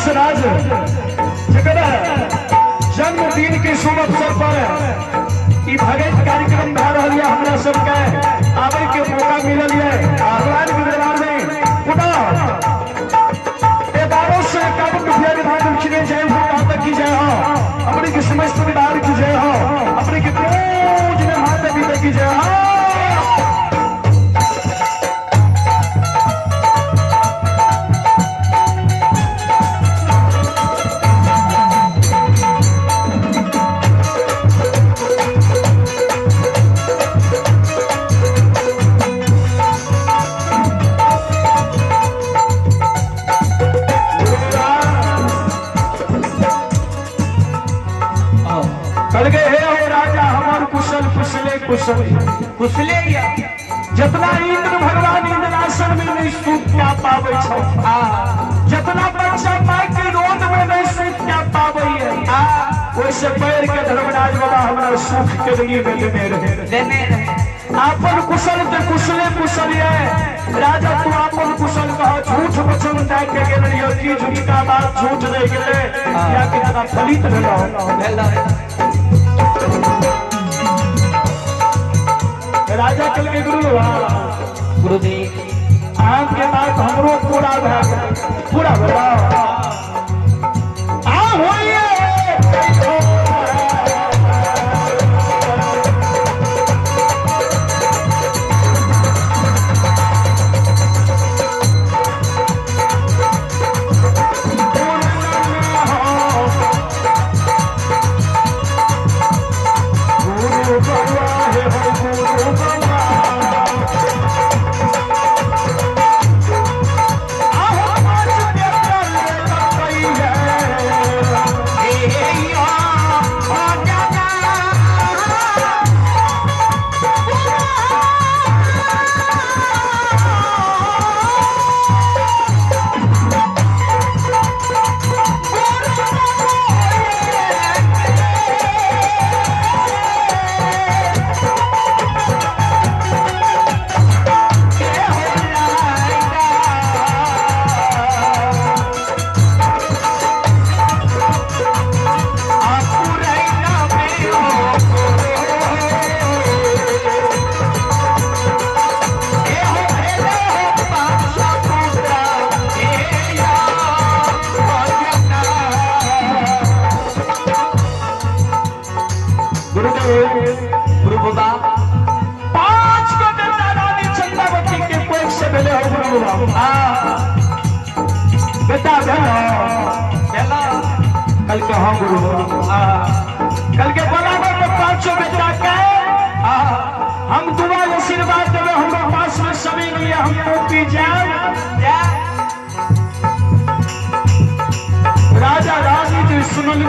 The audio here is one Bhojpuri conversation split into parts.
राज जन्मदिन के शुभ अवसर पर ई भगत कार्यक्रम भा रहा है। हमरा सबके आवे के मौका मिलल है। भगवान के दरबार में पुनः 1151 रुपया विधान खिले जय हो माता की जय हो, अपने की समस्त विधान की जय हो, अपने की पूजन माता पिता की जय हो। कुशले जितना इंद्र भगवान इंद्रासन में नहीं सुख क्या पावे छो, जितना बच्चा माँ के रोद में नहीं सुख क्या पावे है, वैसे पैर के धर्मराज बाबा हमारा सुख के लिए देने रहे। आपन कुशल के कुशले कुशल है राजा, तू आपन कुशल कहो। झूठ वचन दे के गेल रहियो की झूठ का बात झूठ रह गेले या कि ज्यादा फलित भेलो। राजा कल के गुरु जी आपके बात हमरो पूरा पूरा बेटा कल के हाँ गुरु कल के बराबर में 500 बेटा के हम दुआ आशीर्वाद देवे। हमारे पास में समय नहीं है, हम पी जाए। राजा रानी सुनल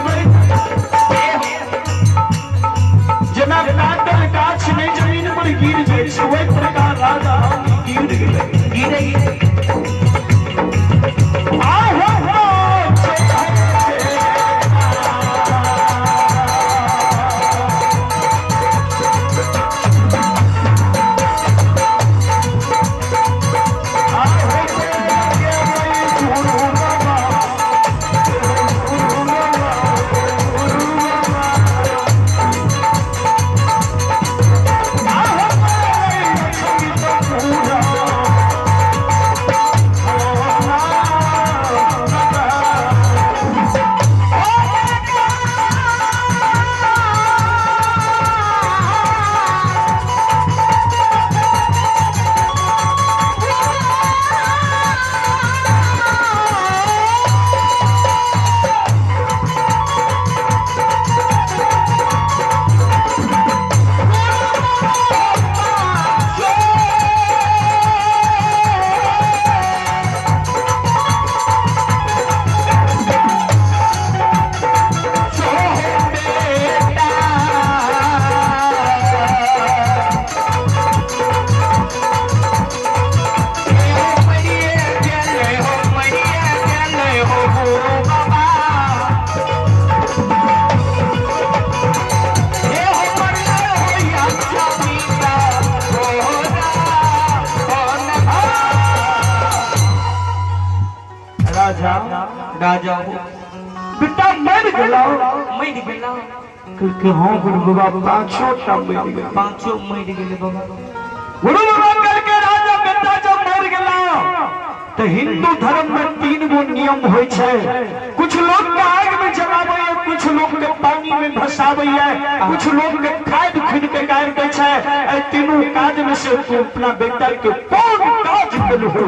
जना काटल गाछ नहीं जमीन पर गिर जाए, वही प्रकार राजा गिर राजा हो बेटा मर गया मर गेला क्योंकि हाँ गुरु बाबा पांचों मर गेले बाबा गुरु बाबा करके राजा बेटा जब मर गया तो हिंदू धर्म में 3 गो नियम होय छै। कुछ लोग के आग में जलावे है, कुछ लोग के पानी में भसावे है, कुछ लोग के खाद खुद के गायर के छै। ए तीनों काज में से तू अपना बेटा के कौन काज कर हो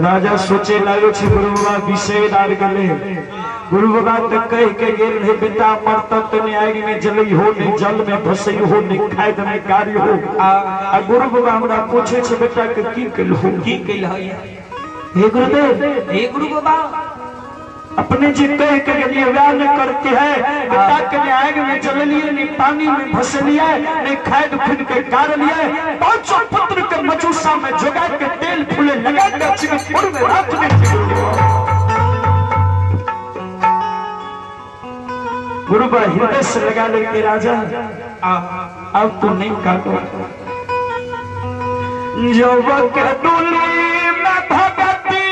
राजा सोचे लागो छै गुरु बाबा विषय डाल गले। गुरु बाबा तो कह के गेल है बेटा मरता तो नहीं आग में जलई हो नहीं जल में भसई हो नहीं खाद में कारी हो। आ गुरु बाबा हमरा पूछे छै बेटा के की कइल हो की कइल है हे गुरुदेव हे गुरु बाबा अपने जी कह के लिए व्याह न करती है बेटा के नहीं आग में जल लिए नहीं पानी में भस लिया नहीं खाद खुद के कार लिया 500 पुत्र के मचूसा में जुगा के तेल फूले लगा कर चिकपुर में रात में गुरु बाबा हृदय से लगा लेके राजा अब तो नहीं काटो जो वक्त डोली में भगती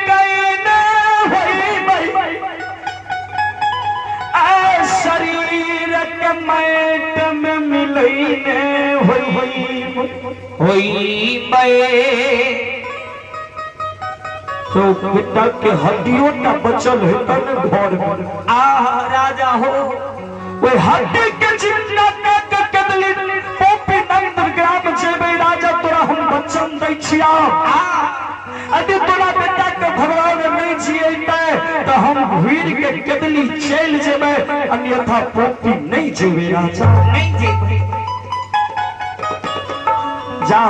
कईने होई आ शरीर के मैट में मिलईने होई तो बेटा के हड्डियों का बचल है तन घर में राजा हो वो हड्डी के जिंदा के कदली पोपी नंदन ग्राम जेबे राजा तोरा हम वचन दै छिया यदि तोरा बेटा के भगवान नहीं जिएते तो हम वीर के कदली चल जेबे अन्यथा पोपी नहीं जेबे राजा नहीं जेबे जा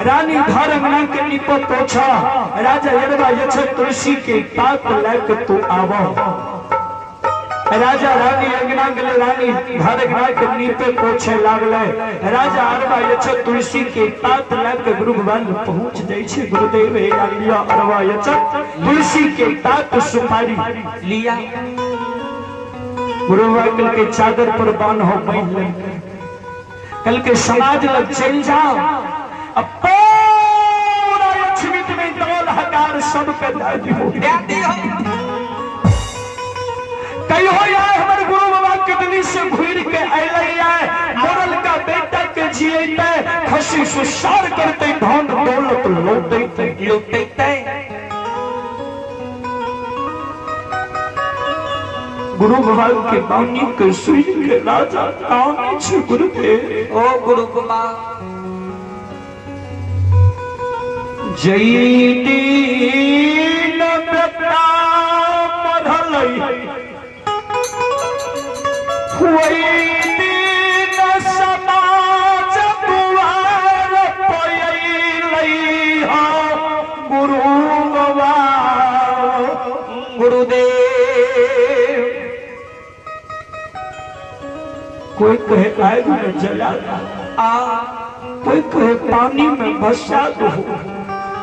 रानी घर अंगना के नीपो पोछा राजा यरवा यछ तुलसी के पात लेके तू आवो। राजा रानी अंगना गले रानी घर अंगना के नीपे पोछे लागले राजा अरवा यछ तुलसी के पात लेके गुरु भगवान पहुंच जाय छै। गुरुदेव हे लिया अरवा यछ तुलसी के पात सुपारी लिया गुरु भगवान के चादर पर बांधो बांध ले कल के समाज लग चल जाओ अब पूरा लक्ष्मी में दौल हजार सबके दादी हो कई हो यार हमारे गुरु बाबा कितनी से घूर के अले यार मोरल का बेटा के जिएते खसी सुसार करते धन दौलत लौटते गुरु बाबा के बानी के सुई के राजा कौन छै गुरुदेव ओ गुरु बाबा जय दीन बेटा मधलई हुई दीन समाज दुआर पयलई हा गुरु बाबा गुरुदेव कोई कहे आग में जला कोई कहे पानी में भसा दो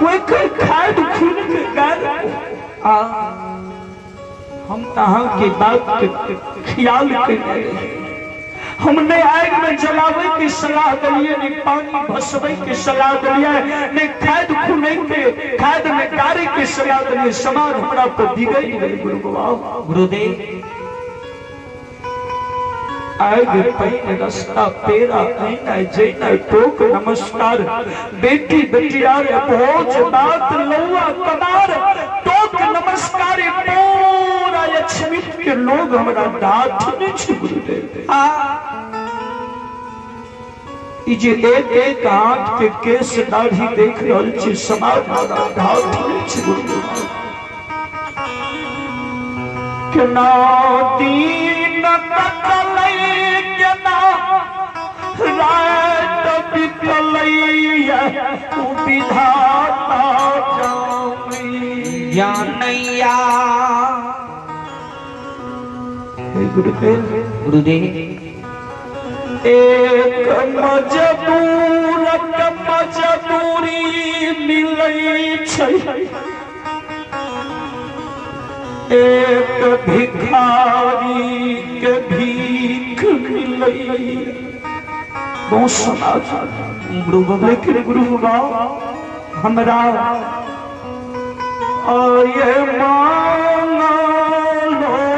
कोई कहे खाद खून के गाल हम तहां की बात के ख्याल के हमने आग में जलावे की सलाह दिए ने पानी भसवे की सलाह दिए ने खाद खून के खाद में गारे की सलाह दिए समान हमरा पर दी गई गुरु बाबा गुरुदेव आगे पहले रास्ता पेरा आईना जैना टोक नमस्कार बेटी बेटियार पहुंच बात लौआ कदार टोक नमस्कार पूरा लक्ष्मी के लोग हमरा दात नहीं छ गुरुदेव ई जे एक हाथ के केस दाढ़ी देख रहल छी समाज हमरा दात नहीं छ गुरुदेव के ना दीन तकलई के ना रात बिकलैया विधाता जामी ज्ञानैया गुरुदेव एक मजदूरी मिलै छै एक भिखारी के भीख मिलई बहुत समाज गुरु बाबा के गुरु बाबा हमरा आये मांगलो ये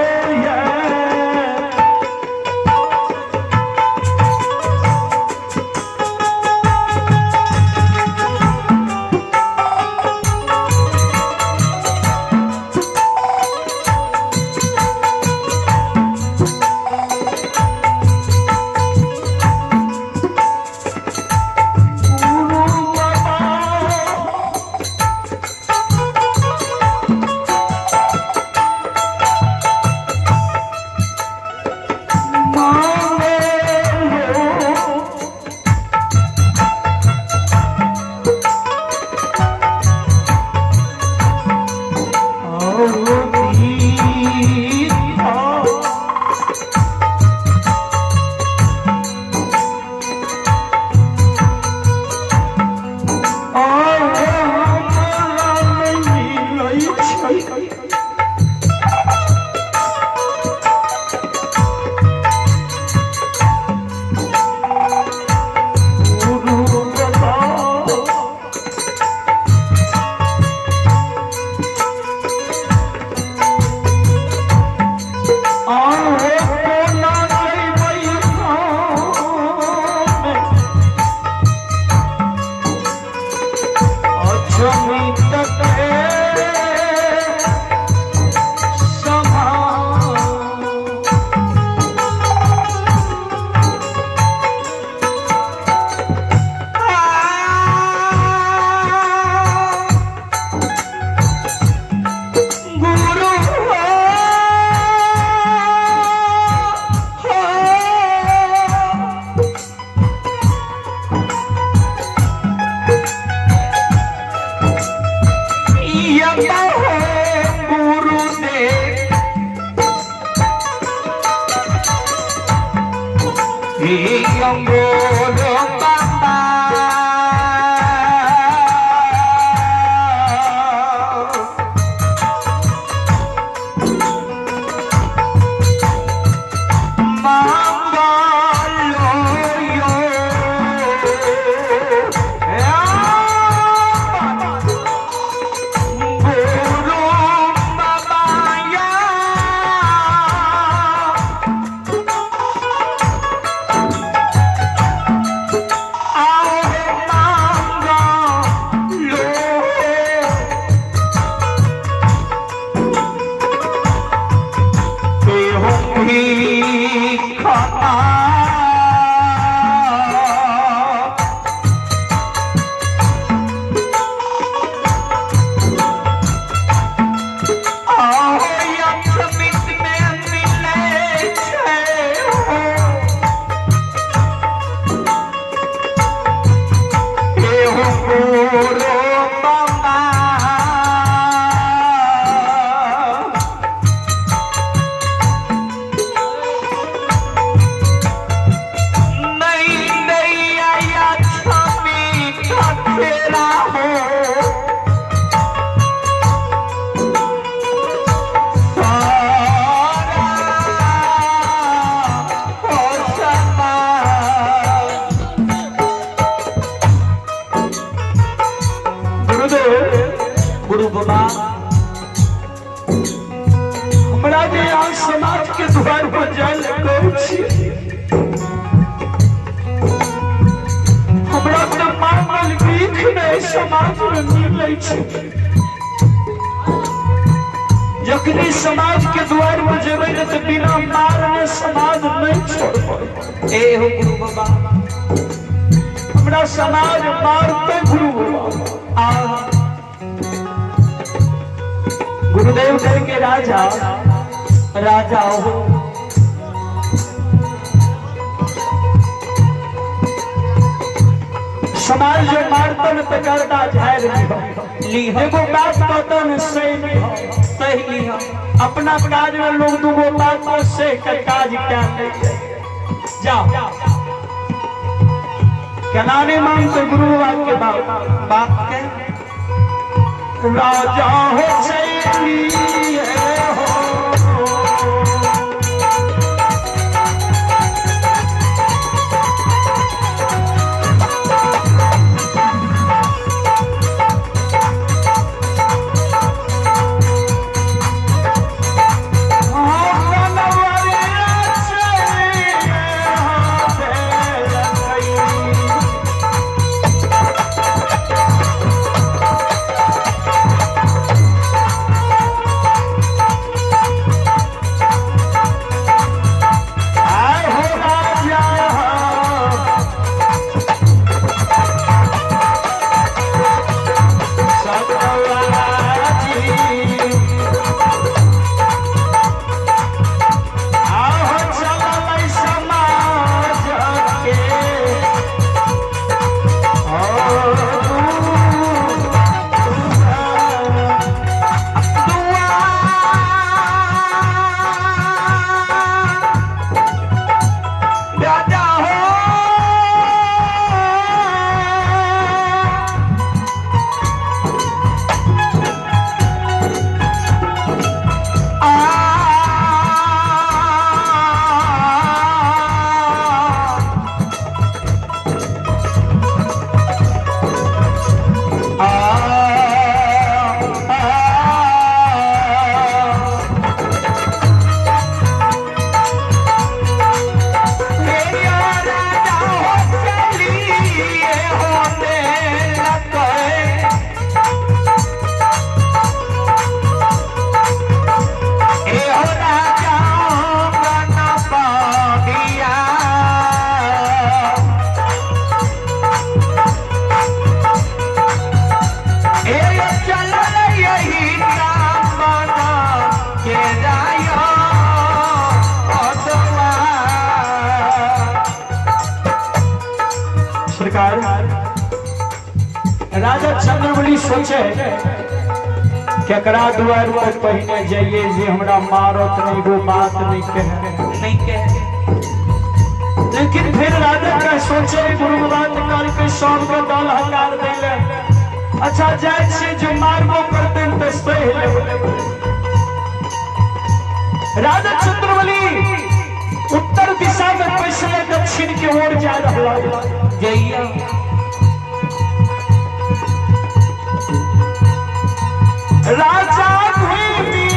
गुरु बाबा हमरा जे आज समाज के द्वार पर जाल कहै छी हमरा त मांगल भीख नहीं समाज में मिलै छै जखनी समाज के द्वार पर जेबै त बिना मारने समाज नहीं छोड़बै ए हो गुरु बाबा हमरा समाज मारते गुरु बाबा आ गुरुदेव देव के राजा राजा हो समाज जो मारतन पे करता झाड़ ली देखो बात पतन सही लिया अपना काज में लोग दूगो बात से काज क्या नहीं जाओ क्या नाने मानते गुरु के बात के राजा हो सही हो चंद्रवली सोचे केकरा द्वार पर पहिने जाइए जे हमरा मारत नहीं वो बात नहीं कहे नहीं कह लेकिन फिर राजा का सोचे गुरु बात काल के सब के दल हकार देले अच्छा जाय छे जो मारबो करते तो सह लेबे राजा चंद्रवली उत्तर दिशा में पिछले दक्षिण की ओर जा रहा जइया राजा भूमि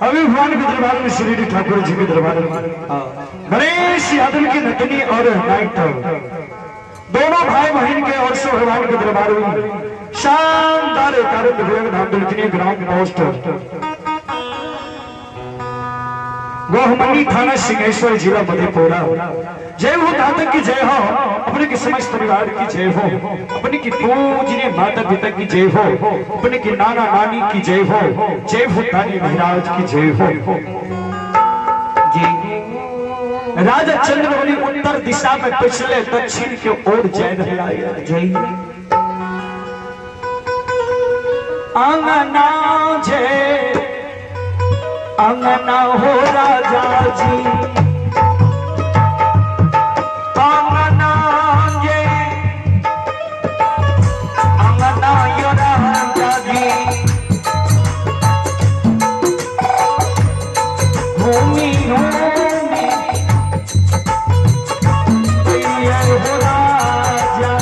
अभी भगवान के दरबार में श्री ठाकुर जी के दरबार में गणेश यादव की नतनी और नाइट दोनों भाई बहन के और से भगवान के दरबार में शानदार धाम ग्राम पोस्ट गोहमनी थाना सिंहेश्वर जिला मधेपुरा। जय हो दाता की जय हो, अपने की समस्त परिवार की जय हो, अपने की पूजनीय माता पिता की जय हो, अपने की नाना नानी की जय हो, जय हो तानी महाराज की जय हो। राजा चंद्रवली उत्तर दिशा में पिछले दक्षिण की ओर जय रहा जय अंगना जय अंगना हो राजा जी अंगना जय अंगना यो राजा जी भूमि भूमि हो राजा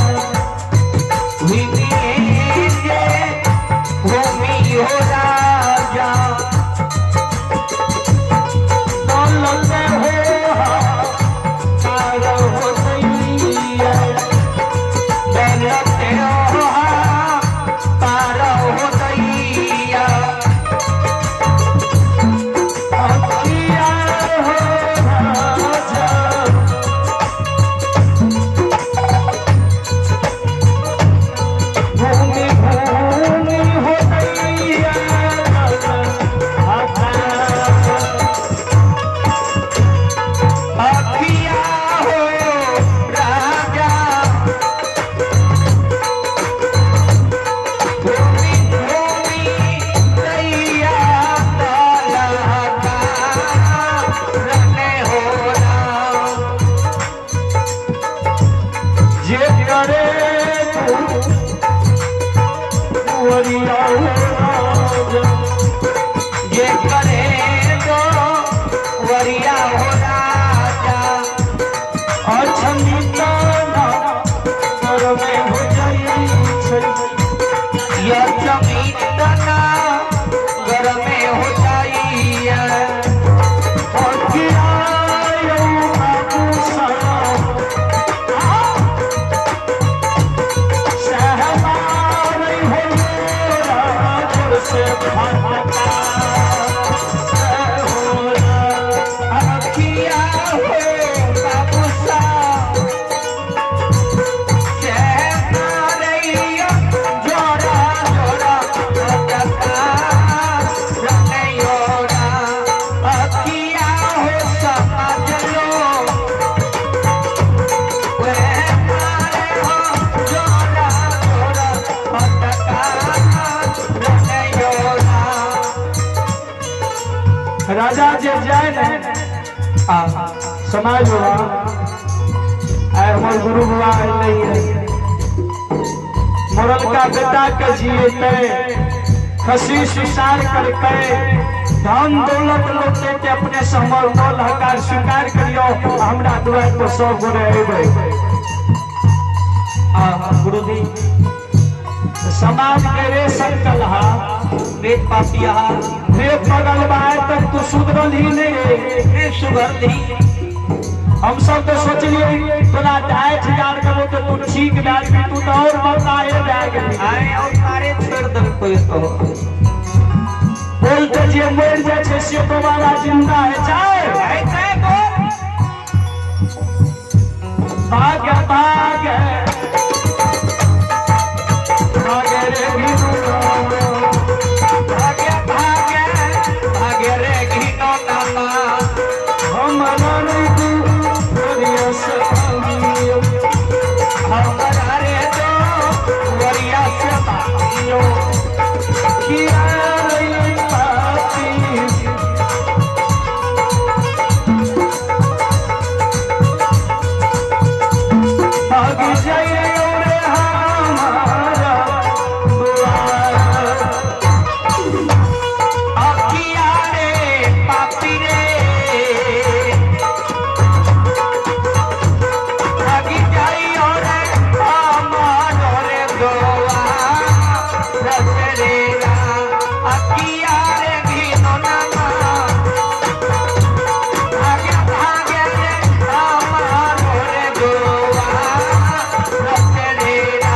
भूमि हो राजा हो राजा जे जाए ना समाज बाबा आए हमारे गुरु बाबा नहीं है मरल का बेटा के जिए खसी सुसार करके धन दौलत लौटे के अपने समर दौल हकार स्वीकार करियो हमरा द्वार पर 100 गोरे अबे गुरुजी समाज के रे संकलहा वेद पापिया रे पगल बाय तक तू सुधरल ही नहीं रे सुधरली हम सब तो सोचलिए तोरा 2,000 करो तो तू ठीक बैठ भी तू तो और बताए बैग आए और तारे छोड़ दे कोई तो बोलते जे मर जाए छे से तो वाला जिंदा है चाहे बोल भाग भाग भाग रे गिनो भाग्य भाग्य भाग्य रे घिनो नामा हम नहीं तू दुनिया से हमरा रे तो वरिया से बातियो किया रे पापी भाग जाए रे हमारा द्वार अखिया रे पापी रे भागी जाई रे हमार रे गोवा रसरेरा अखिया रे घिनो नामा भाग्य भाग्य रे हमार रे गोवा रसरेरा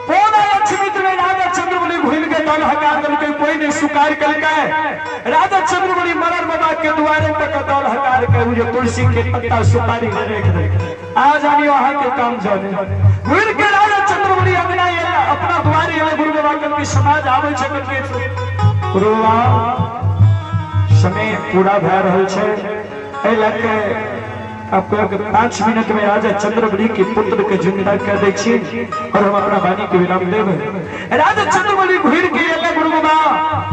पूरा लक्ष्मित में राजा चंद्रमणि भूल के दल हकार करके कोई नहीं स्वीकार करके राजा चंद्रमणि मरर बाबा के द्वारे तक दल हकार के वो जो तुलसी के पत्ता सुपारी ले रख दे आ जानी वहां के काम जाने भूल के राजा चंद्रमणि अपना ये अपना द्वारे ये गुरु बाबा के समाज आवे छे के गुरु बाबा समय पूरा भय रहल छे ए लके आपको 5 मिनट में राजा चंद्रमणि के पुत्र के जिंदा कर दे छी और हम अपना वाणी के विराम देबे राजा चंद्रमणि घुर के एले गुरु बाबा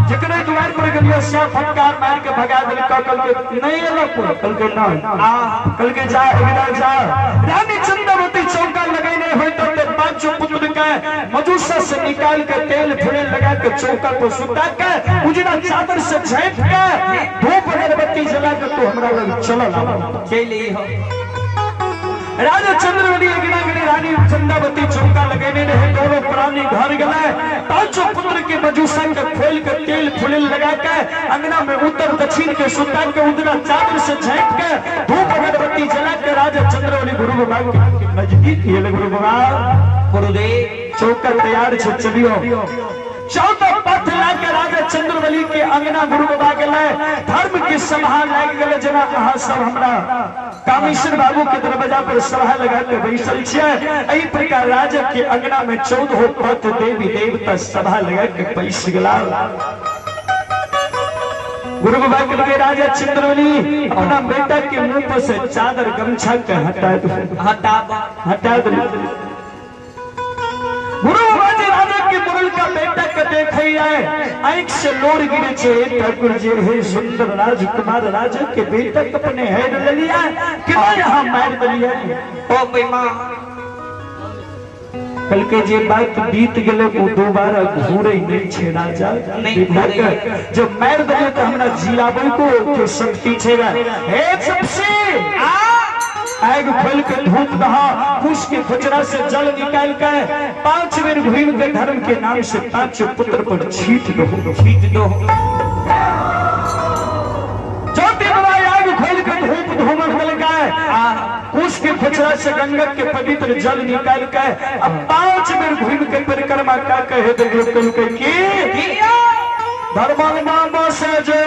जकरे द्वार पर गलियो से फटकार मार के भगा देल कल के नहीं एला पूरा कल के ना कल के जा इधर जा रानी चंद्रवती चौका लगाने होय तो 5 पुत्र के मजूसा से निकाल के तेल फुले लगा के चौका पर सुता के उजड़ा चादर से झाँप के धूप अगरबत्ती जला के तू हमरा लग चल चली हो राजा चंद्रवती गिनागिनी रानी चंद्रवती चौका लगाने रहे दोनों प्राणी घर गए 5 पुत्र के मजूसा के खोल के तेल फुले लगा के अंगना में उत्तर दक्षिण के सुता के उजड़ा चादर से झाँप के धूप अगरबत्ती जला के राजा चंद्रवती गुरु बाबा के नजदीक ये गुरु बाबा गुरुदेव चौका तैयार छे चलियो 14 पथ लाके राजा चंद्रवली के अंगना गुरु बाबा गेले धर्म के सभा लाग गेले जना अहा सब हमरा कामेश्वर बाबू के दरवाजा पर सभा लगा के बैठल छिए एही प्रकार राजा के अंगना में 14 पथ देवी देवता सभा लगा के बैठ गेला गुरु बाबा के लगे राजा चंद्रवली अपना बेटा के मुंह पर से चादर गमछा के हटा दो गुरु बाबा जी राजा के मुगल का बेटा के देखे आए आंख से लोर गिरे छे ठाकुर जी हे सुंदर राजकुमार राजा के बेटा अपने हेड ले लिया कि यहां मार दिया ओ बेमा कल के जे बात बीत गेले वो दोबारा घूरे नहीं छे राजा जब मार दिया तो हमरा जियाबे को के शक्ति छेगा हे सबसे आग खोल के धूप दहा कुश के खुचरा से जल निकाल के 5 बेर घूम के धर्म के नाम से 5 पुत्र पर छीट दो आग खोल के धूप धूमर मिल गए कुश के खुचरा से गंगा के पवित्र जल निकाल के अब 5 बेर घूम के परिक्रमा का कहे दे के धर्म नाम से जो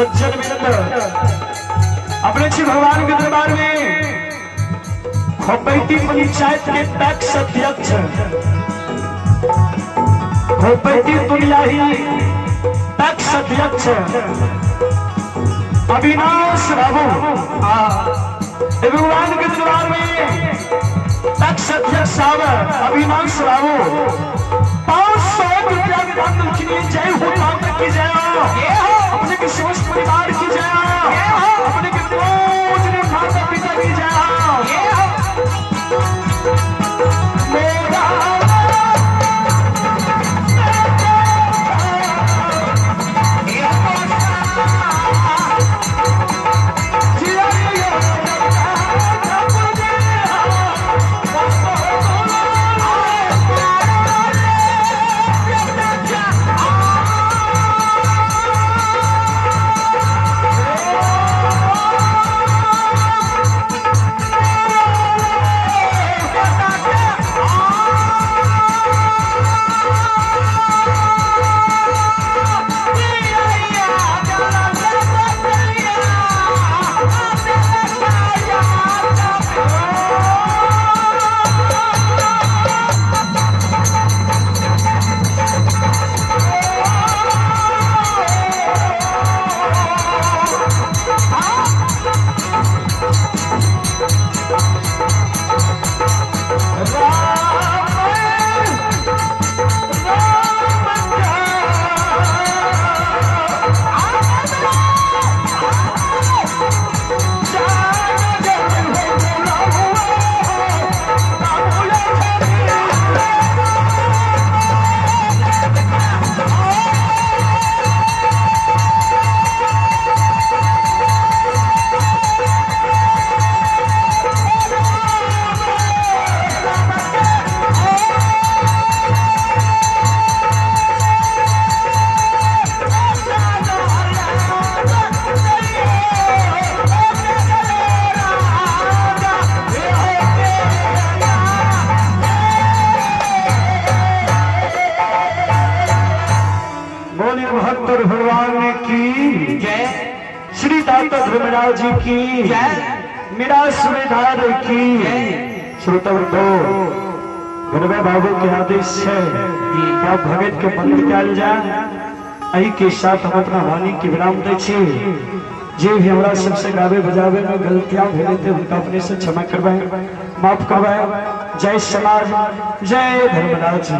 सज्जन मित्र अपने श्री भगवान के दरबार में खोपैती पंचायत के पैक्स अध्यक्ष खोपैती दुनियाही पैक्स अध्यक्ष अविनाश बाबू भगवान के दरबार में पैक्स अध्यक्ष साहब अविनाश बाबू 500 रुपया विधान के लिए जय हो की जय अपने के समस्त परिवार की जय अपने के पूजनीय माता पिता की जय भगवान की जय, श्री दाता धर्मराज जी की जय, मेरा सुबेदार की श्रोतावृंदो गुरुवा बाबू के आदेश है क्या भगत के मंदिर कल जाए अही के साथ हम अपना वाणी की विराम दे जे भी हमारा सबसे गावे बजावे में गलतियां भेले थे उनका अपने से क्षमा करवाए माफ करवाए। जय समाज जय धर्मराज।